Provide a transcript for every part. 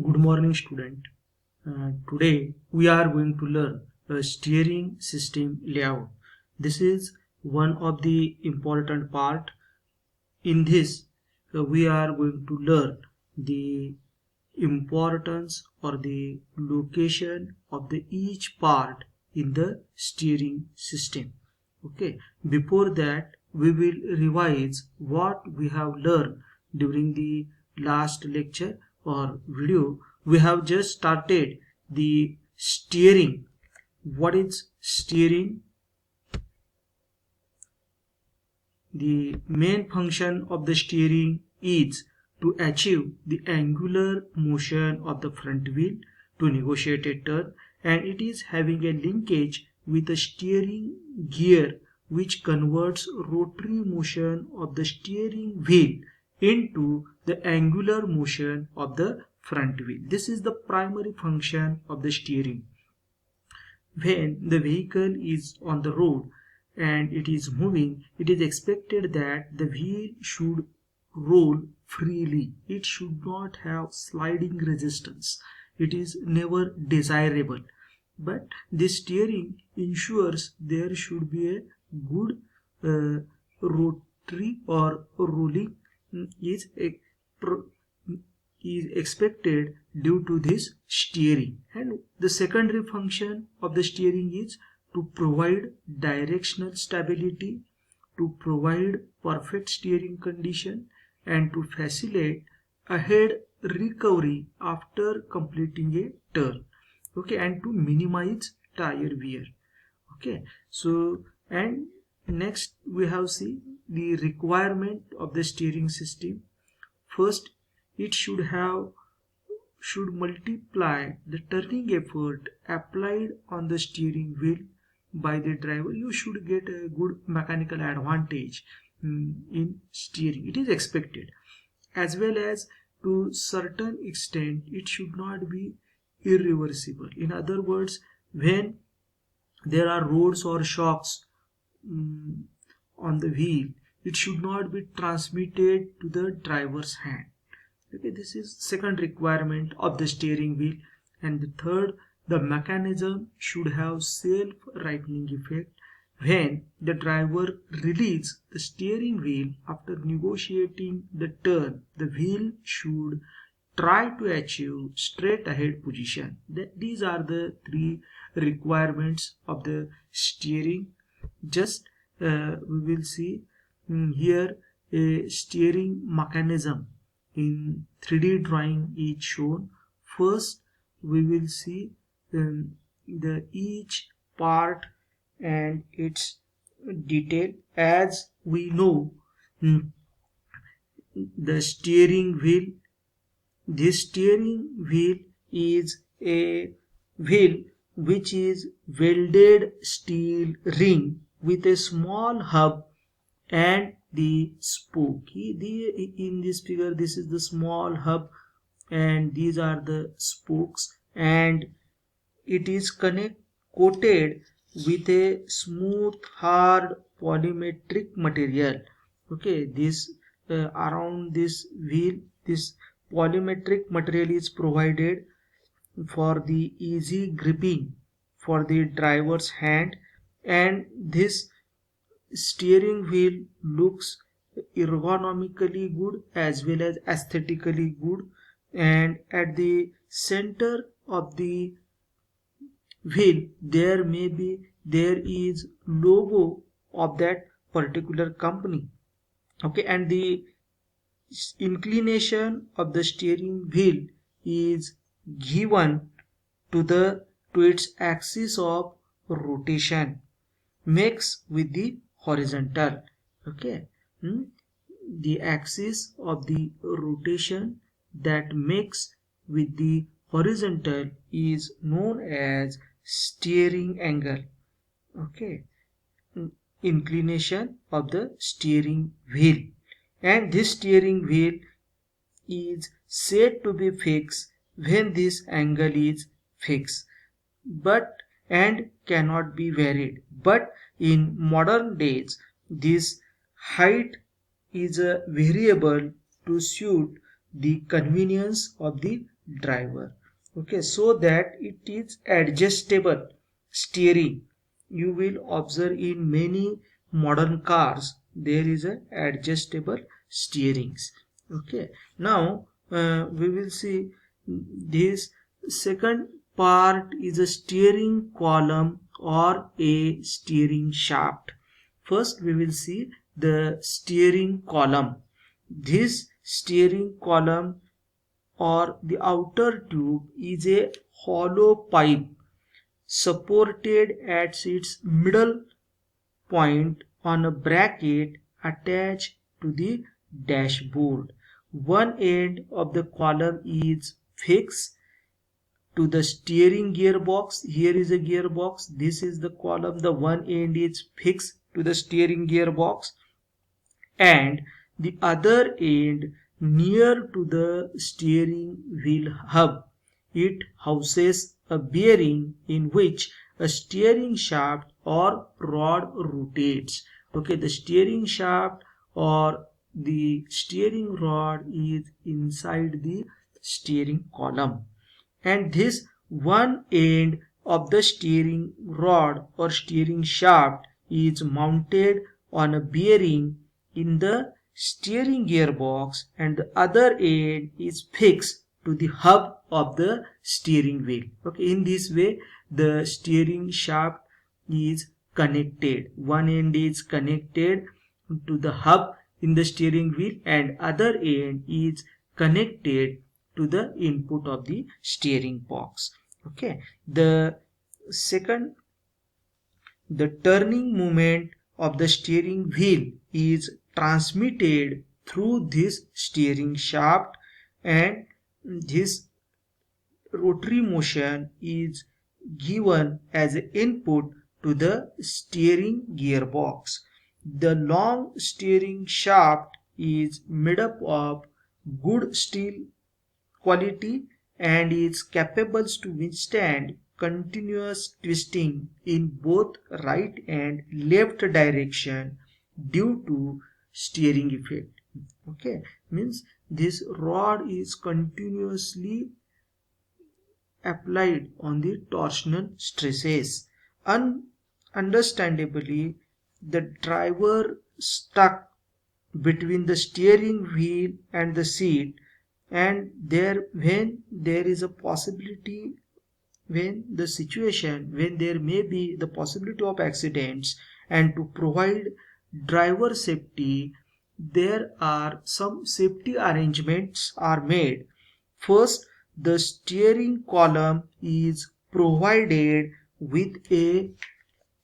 Good morning, student. Today we are going to learn a steering system layout. This is one of the important part. In this, we are going to learn the importance or the location of the each part in the steering system. Okay. Before that, we will revise what we have learned during the last lecture or video. We have just started the steering. What is steering? The main function of the steering is to achieve the angular motion of the front wheel to negotiate a turn, and it is having a linkage with the steering gear which converts rotary motion of the steering wheel into the angular motion of the front wheel. This is the primary function of the steering. When the vehicle is on the road and it is moving, it is expected that the wheel should roll freely. It should not have sliding resistance. It is never desirable. But the steering ensures there should be a good rotary or rolling is expected due to this steering. And the secondary function of the steering is to provide directional stability, to provide perfect steering condition, and to facilitate ahead recovery after completing a turn. Okay, and to minimize tire wear. Okay, so and next we have seen the requirement of the steering system. First, it should multiply the turning effort applied on the steering wheel by the driver. You should get a good mechanical advantage in steering. It is expected, as well as to certain extent it should not be irreversible. In other words, when there are rods or shocks on the wheel, it should not be transmitted to the driver's hand. Okay, this is second requirement of the steering wheel. And the third, the mechanism should have self-rightening effect. When the driver releases the steering wheel after negotiating the turn, the wheel should try to achieve straight ahead position. These are the three requirements of the steering. Just we will see here a steering mechanism in 3D drawing is shown. First, we will see the each part and its detail. As we know, the steering wheel. This steering wheel is a wheel which is welded steel ring with a small hub and the spoke. In this figure, this is the small hub and these are the spokes, and it is coated with a smooth hard polymetric material. Okay, this around this wheel, this polymetric material is provided for the easy gripping for the driver's hand, and this steering wheel looks ergonomically good as well as aesthetically good. And at the center of the wheel there is logo of that particular company. Okay, and the inclination of the steering wheel is given to its axis of rotation makes with the horizontal. Okay, the axis of the rotation that makes with the horizontal is known as steering angle. Okay, inclination of the steering wheel, and this steering wheel is said to be fixed when this angle is fixed and cannot be varied. But in modern days, this height is a variable to suit the convenience of the driver. Okay, so that it is adjustable steering. You will observe in many modern cars there is a adjustable steerings. Okay, now we will see this second part is a steering column or a steering shaft. First we will see the steering column. This steering column or the outer tube is a hollow pipe supported at its middle point on a bracket attached to the dashboard. One end of the column is fixed to the steering gearbox. Here is a gearbox. This is the column. The one end is fixed to the steering gearbox, and the other end near to the steering wheel hub. It houses a bearing in which a steering shaft or rod rotates. Okay, the steering shaft or the steering rod is inside the steering column, and this one end of the steering rod or steering shaft is mounted on a bearing in the steering gearbox, and the other end is fixed to the hub of the steering wheel. Okay, in this way the steering shaft is connected. One end is connected to the hub in the steering wheel and other end is connected to the input of the steering box. Okay, the second, the turning moment of the steering wheel is transmitted through this steering shaft, and this rotary motion is given as an input to the steering gearbox. The long steering shaft is made up of good steel quality and is capable to withstand continuous twisting in both right and left direction due to steering effect. Okay, means this rod is continuously applied on the torsional stresses. Understandably, the driver stuck between the steering wheel and the seat, and when there is a possibility, when the situation when there may be the possibility of accidents, and to provide driver safety there are some safety arrangements are made. First, the steering column is provided with a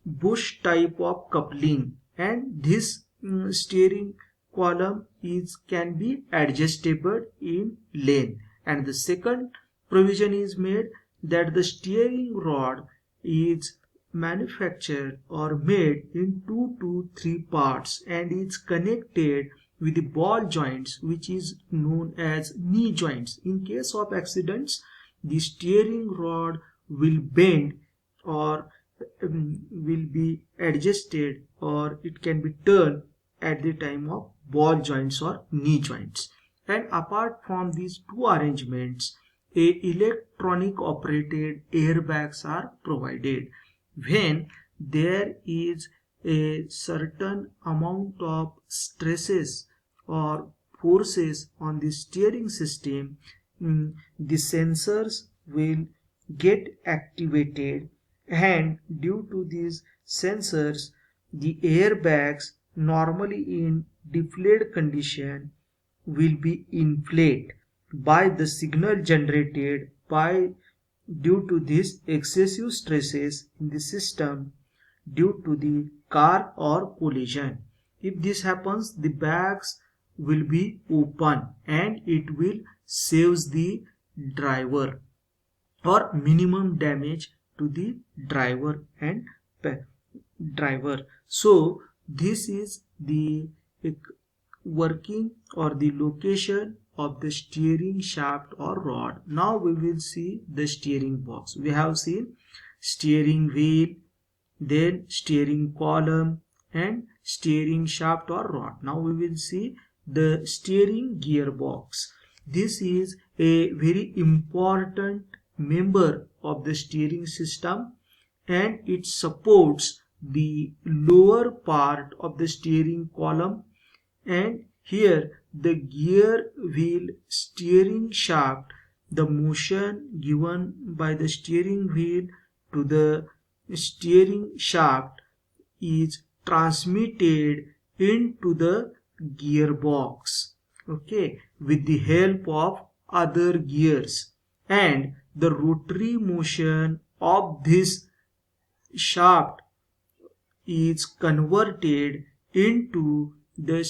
bush type of coupling, and this steering column is can be adjustable in length. And the second provision is made that the steering rod is manufactured or made in 2 to 3 parts and is connected with the ball joints which is known as knee joints. In case of accidents, the steering rod will bend or will be adjusted or it can be turned at the time of ball joints or knee joints. And apart from these two arrangements, electronic operated airbags are provided. When there is a certain amount of stresses or forces on the steering system, the sensors will get activated, and due to these sensors the airbags normally in deflated condition will be inflated by the signal generated by due to these excessive stresses in the system due to the car or collision. If this happens, the bags will be open and it will saves the driver or minimum damage to the driver and driver. So this is the working or the location of the steering shaft or rod. Now we will see the steering box. We have seen steering wheel, then steering column and steering shaft or rod. Now we will see the steering gearbox. This is a very important member of the steering system, and it supports the lower part of the steering column. And here the gear wheel steering shaft, the motion given by the steering wheel to the steering shaft is transmitted into the gearbox, okay, with the help of other gears, and the rotary motion of this shaft is converted into the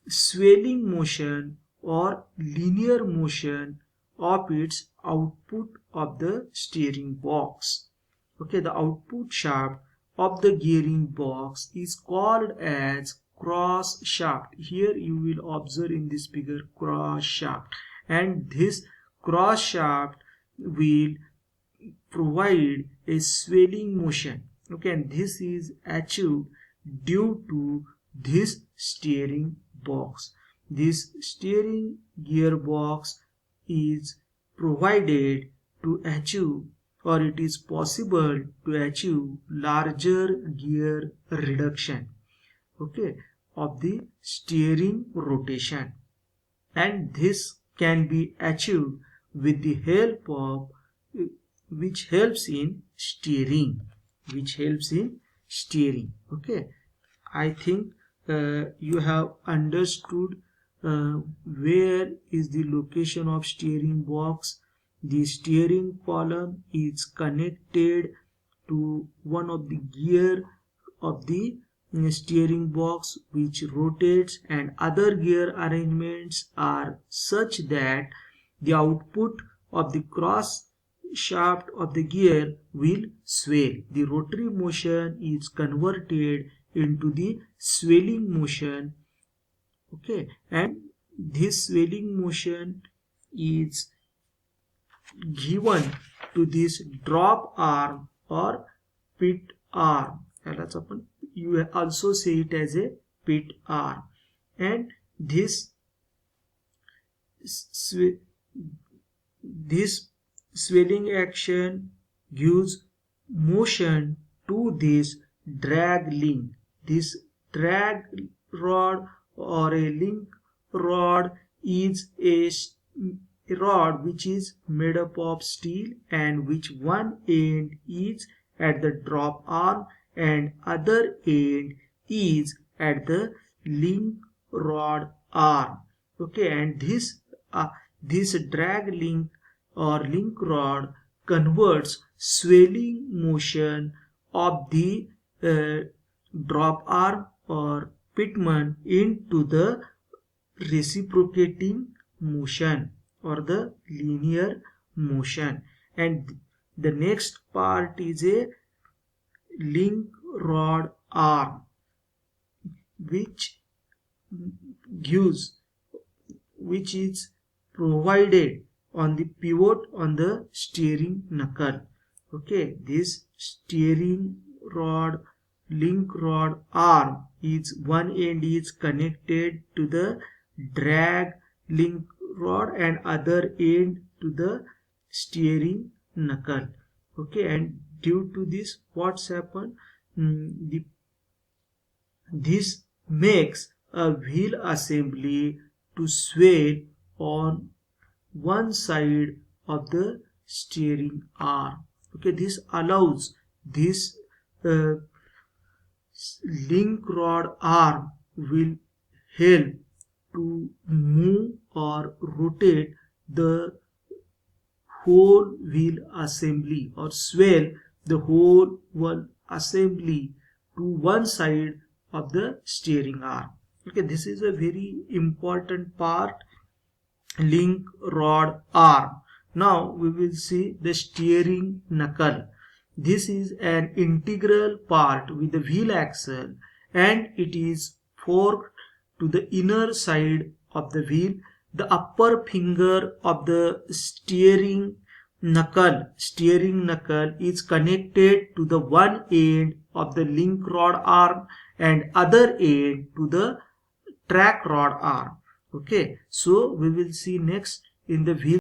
swelling motion or linear motion of its output of the steering box. Okay, the output shaft of the gearing box is called as cross shaft. Here you will observe in this figure cross shaft, and this cross shaft will provide a swelling motion. Okay, and this is achieved due to this steering box. This steering gearbox is provided to achieve, or it is possible to achieve, larger gear reduction, okay, of the steering rotation, and this can be achieved with the help of which helps in steering, okay. I think you have understood where is the location of steering box. The steering column is connected to one of the gear of the steering box which rotates, and other gear arrangements are such that the output of the cross shaft of the gear will swell. The rotary motion is converted into the swelling motion, okay, and this swelling motion is given to this drop arm or pit arm. You also say it as a pit arm, and this swelling action gives motion to this drag link. This drag rod or a link rod is a rod which is made up of steel, and which one end is at the drop arm and other end is at the link rod arm, okay. And this drag link or link rod converts swelling motion of the drop arm or pitman into the reciprocating motion or the linear motion. And the next part is a link rod arm which is provided on the pivot on the steering knuckle, okay. This steering rod link rod arm is one end is connected to the drag link rod and other end to the steering knuckle, okay. And due to this, what's happened, this makes a wheel assembly to swell on one side of the steering arm, okay. This allows this link rod arm will help to move or rotate the whole wheel assembly or swell the whole assembly to one side of the steering arm, okay. This is a very important part, link rod arm. Now we will see the steering knuckle. This is an integral part with the wheel axle, and it is forked to the inner side of the wheel. The upper finger of the steering knuckle is connected to the one end of the link rod arm and other end to the track rod arm, Okay, so we will see next in the wheel